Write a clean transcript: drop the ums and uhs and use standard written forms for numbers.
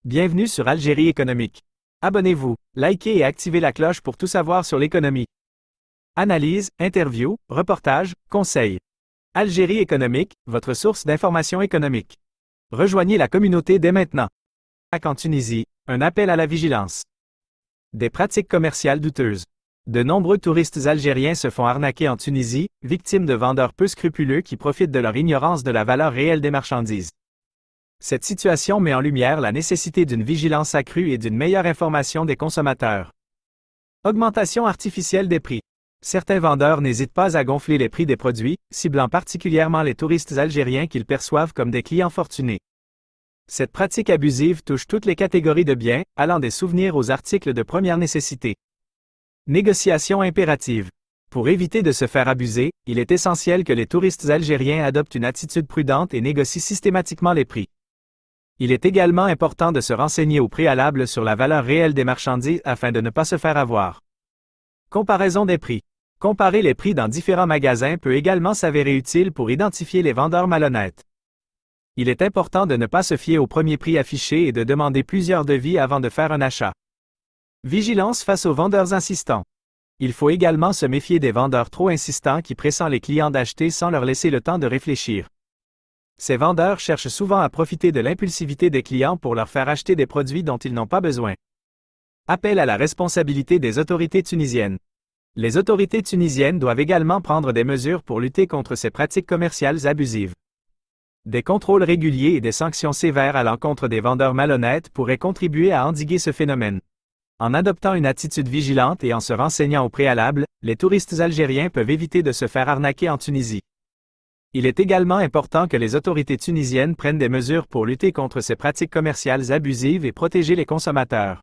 Bienvenue sur Algérie économique. Abonnez-vous, likez et activez la cloche pour tout savoir sur l'économie. Analyse, interview, reportage, conseils. Algérie économique, votre source d'information économique. Rejoignez la communauté dès maintenant. En Tunisie, un appel à la vigilance. Des pratiques commerciales douteuses. De nombreux touristes algériens se font arnaquer en Tunisie, victimes de vendeurs peu scrupuleux qui profitent de leur ignorance de la valeur réelle des marchandises. Cette situation met en lumière la nécessité d'une vigilance accrue et d'une meilleure information des consommateurs. Augmentation artificielle des prix. Certains vendeurs n'hésitent pas à gonfler les prix des produits, ciblant particulièrement les touristes algériens qu'ils perçoivent comme des clients fortunés. Cette pratique abusive touche toutes les catégories de biens, allant des souvenirs aux articles de première nécessité. Négociation impérative. Pour éviter de se faire abuser, il est essentiel que les touristes algériens adoptent une attitude prudente et négocient systématiquement les prix. Il est également important de se renseigner au préalable sur la valeur réelle des marchandises afin de ne pas se faire avoir. Comparaison des prix. Comparer les prix dans différents magasins peut également s'avérer utile pour identifier les vendeurs malhonnêtes. Il est important de ne pas se fier au premier prix affiché et de demander plusieurs devis avant de faire un achat. Vigilance face aux vendeurs insistants. Il faut également se méfier des vendeurs trop insistants qui pressentent les clients d'acheter sans leur laisser le temps de réfléchir. Ces vendeurs cherchent souvent à profiter de l'impulsivité des clients pour leur faire acheter des produits dont ils n'ont pas besoin. Appel à la responsabilité des autorités tunisiennes. Les autorités tunisiennes doivent également prendre des mesures pour lutter contre ces pratiques commerciales abusives. Des contrôles réguliers et des sanctions sévères à l'encontre des vendeurs malhonnêtes pourraient contribuer à endiguer ce phénomène. En adoptant une attitude vigilante et en se renseignant au préalable, les touristes algériens peuvent éviter de se faire arnaquer en Tunisie. Il est également important que les autorités tunisiennes prennent des mesures pour lutter contre ces pratiques commerciales abusives et protéger les consommateurs.